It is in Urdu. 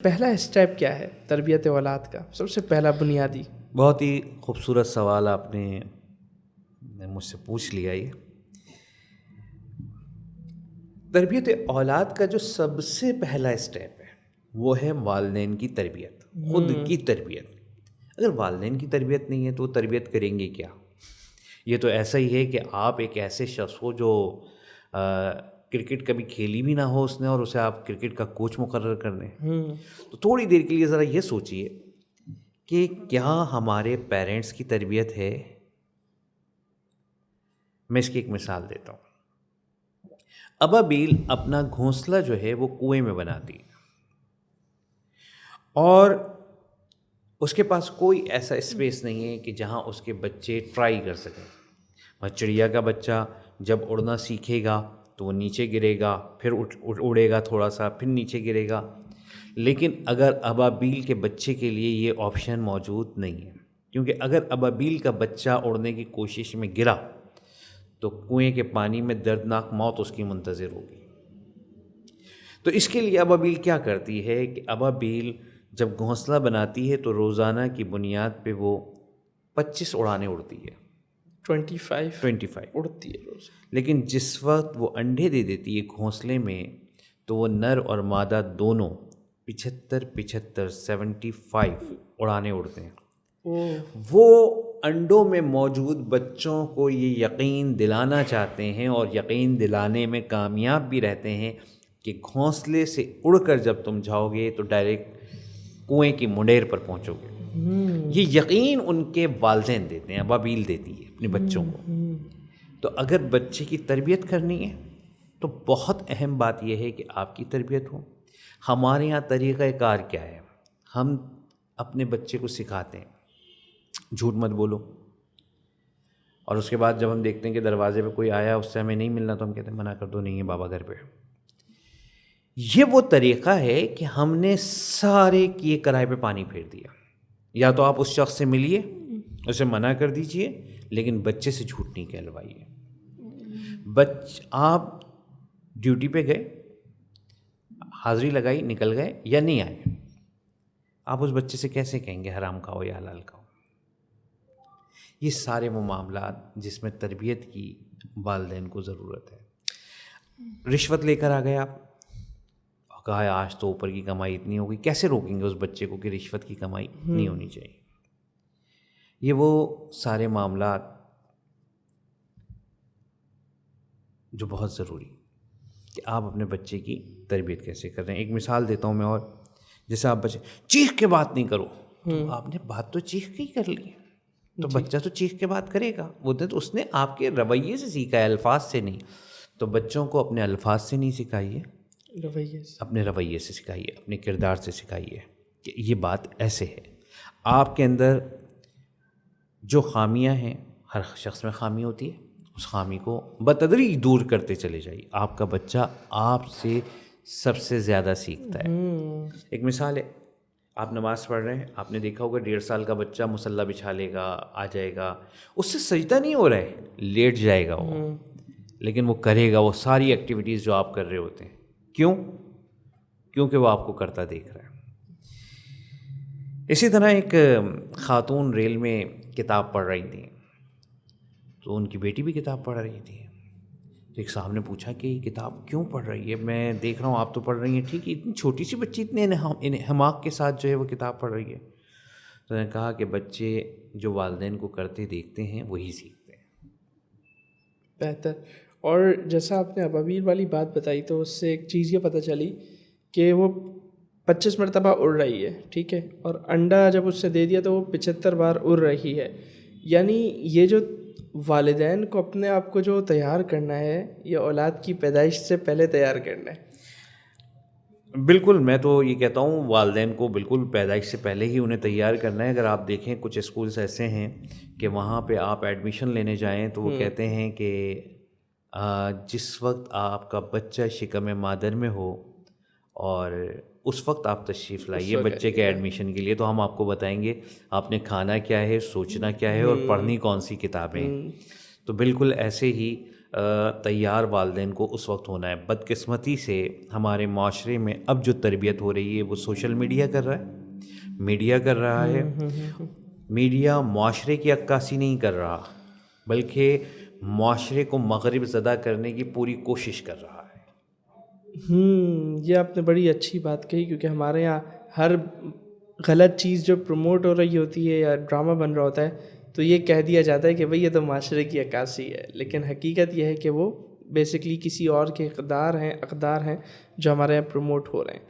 پہلا اسٹیپ کیا ہے تربیت اولاد کا، سب سے پہلا بنیادی؟ بہت ہی خوبصورت سوال آپ نے مجھ سے پوچھ لیا. یہ تربیت اولاد کا جو سب سے پہلا اسٹیپ ہے وہ ہے والدین کی تربیت، خود کی تربیت. اگر والدین کی تربیت نہیں ہے تو وہ تربیت کریں گے کیا؟ یہ تو ایسا ہی ہے کہ آپ ایک ایسے شخص ہو جو کرکٹ کبھی کھیلی بھی نہ ہو اس نے، اور اسے آپ کرکٹ کا کوچ مقرر کر دیں. تو تھوڑی دیر کے لیے ذرا یہ سوچئے کہ کیا ہمارے پیرنٹس کی تربیت ہے؟ میں اس کی ایک مثال دیتا ہوں. ابابیل اپنا گھونسلہ جو ہے وہ کنویں میں بناتی ہے، اور اس کے پاس کوئی ایسا اسپیس نہیں ہے کہ جہاں اس کے بچے ٹرائی کر سکیں. چڑیا کا بچہ جب اڑنا سیکھے گا تو وہ نیچے گرے گا، پھر اڑے گا تھوڑا سا، پھر نیچے گرے گا. لیکن اگر ابابیل کے بچے کے لیے یہ آپشن موجود نہیں ہے، کیونکہ اگر ابابیل کا بچہ اڑنے کی کوشش میں گرا تو کنویں کے پانی میں دردناک موت اس کی منتظر ہوگی. تو اس کے لیے ابابیل کیا کرتی ہے کہ ابابیل جب گھونسلہ بناتی ہے تو روزانہ کی بنیاد پہ وہ 25 اڑانے اڑتی ہے، 25 اڑتی ہے روز. لیکن جس وقت وہ انڈے دے دیتی ہے گھونسلے میں تو وہ نر اور مادہ دونوں 75 اڑانے اڑتے ہیں. وہ انڈوں میں موجود بچوں کو یہ یقین دلانا چاہتے ہیں اور یقین دلانے میں کامیاب بھی رہتے ہیں کہ گھونسلے سے اڑ کر جب تم جاؤ گے تو ڈائریکٹ کنویں کی منڈیر پر پہنچو گے. یہ یقین ان کے والدین دیتے ہیں، ابابیل دیتی ہے اپنے بچوں کو. تو اگر بچے کی تربیت کرنی ہے تو بہت اہم بات یہ ہے کہ آپ کی تربیت ہو. ہمارے یہاں طریقہ کار کیا ہے؟ ہم اپنے بچے کو سکھاتے ہیں جھوٹ مت بولو، اور اس کے بعد جب ہم دیکھتے ہیں کہ دروازے پہ کوئی آیا اس سے ہمیں نہیں ملنا تو ہم کہتے ہیں منع کر دو، نہیں ہے بابا گھر پہ. یہ وہ طریقہ ہے کہ ہم نے سارے کیے کرائے پہ پانی پھیر دیا. یا تو آپ اس شخص سے ملیے، اسے منع کر دیجئے، لیکن بچے سے جھوٹ نہیں کہلوائیے. آپ ڈیوٹی پہ گئے، حاضری لگائی، نکل گئے یا نہیں آئے، آپ اس بچے سے کیسے کہیں گے حرام کھاؤ یا حلال کھاؤ؟ یہ سارے وہ معاملات جس میں تربیت کی والدین کو ضرورت ہے. رشوت لے کر آ گئے آپ، کہا ہے آج تو اوپر کی کمائی اتنی ہوگی، کیسے روکیں گے اس بچے کو کہ رشوت کی کمائی نہیں ہونی چاہیے؟ یہ وہ سارے معاملات جو بہت ضروری کہ آپ اپنے بچے کی تربیت کیسے کر رہے ہیں. ایک مثال دیتا ہوں میں، اور جیسے آپ بچے چیخ کے بات نہیں کرو، تو آپ نے بات تو چیخ کے ہی کر لی، تو بچہ تو چیخ کے بات کرے گا. وہ تو اس نے آپ کے رویے سے سیکھا ہے، الفاظ سے نہیں. تو بچوں کو اپنے الفاظ سے نہیں سکھائیے، اپنے رویے سے سکھائیے، اپنے کردار سے سکھائیے کہ یہ بات ایسے ہے. آپ کے اندر جو خامیاں ہیں، ہر شخص میں خامی ہوتی ہے، اس خامی کو بتدریج دور کرتے چلے جائیے. آپ کا بچہ آپ سے سب سے زیادہ سیکھتا ہے. ایک مثال ہے، آپ نماز پڑھ رہے ہیں، آپ نے دیکھا ہوگا 1.5 سال کا بچہ مصلی بچھا لے گا، آ جائے گا، اس سے سجدہ نہیں ہو رہا ہے، لیٹ جائے گا وہ، لیکن وہ کرے گا وہ ساری ایکٹیویٹیز جو آپ کر رہے ہوتے ہیں. کیوں؟ کیونکہ وہ آپ کو کرتا دیکھ رہا ہے. اسی طرح ایک خاتون ریل میں کتاب پڑھ رہی تھی، تو ان کی بیٹی بھی کتاب پڑھ رہی تھی. تو ایک صاحب نے پوچھا کہ یہ کتاب کیوں پڑھ رہی ہے؟ میں دیکھ رہا ہوں آپ تو پڑھ رہی ہیں، ٹھیک ہے، اتنی چھوٹی سی بچی اتنے انہماک کے ساتھ جو ہے وہ کتاب پڑھ رہی ہے. تو نے کہا کہ بچے جو والدین کو کرتے دیکھتے ہیں وہی سیکھتے ہیں. بہتر. اور جیسا آپ نے ابابیل والی بات بتائی تو اس سے ایک چیز یہ پتہ چلی کہ وہ 25 مرتبہ اڑ رہی ہے، ٹھیک ہے، اور انڈا جب اس سے دے دیا تو وہ 75 بار اڑ رہی ہے. یعنی یہ جو والدین کو اپنے آپ کو جو تیار کرنا ہے، یہ اولاد کی پیدائش سے پہلے تیار کرنا ہے. بالکل، میں تو یہ کہتا ہوں والدین کو بالکل پیدائش سے پہلے ہی انہیں تیار کرنا ہے. اگر آپ دیکھیں کچھ اسکولس ایسے ہیں کہ وہاں پہ آپ ایڈمیشن لینے جائیں تو وہ کہتے ہیں کہ جس وقت آپ کا بچہ شکم مادر میں ہو اور اس وقت آپ تشریف لائیے بچے کے ایڈمیشن کے لیے، تو ہم آپ کو بتائیں گے آپ نے کھانا کیا ہے، سوچنا کیا ہے، اور پڑھنی کون سی کتابیں. تو بالکل ایسے ہی تیار والدین کو اس وقت ہونا ہے. بدقسمتی سے ہمارے معاشرے میں اب جو تربیت ہو رہی ہے وہ سوشل میڈیا کر رہا ہے، میڈیا کر رہا ہے. میڈیا معاشرے کی عکاسی نہیں کر رہا بلکہ معاشرے کو مغرب زدہ کرنے کی پوری کوشش کر رہا ہے. یہ آپ نے بڑی اچھی بات کہی، کیونکہ ہمارے یہاں ہر غلط چیز جو پروموٹ ہو رہی ہوتی ہے یا ڈرامہ بن رہا ہوتا ہے تو یہ کہہ دیا جاتا ہے کہ بھئی یہ تو معاشرے کی عکاسی ہے، لیکن حقیقت یہ ہے کہ وہ بیسکلی کسی اور کے اقدار ہیں جو ہمارے یہاں پروموٹ ہو رہے ہیں.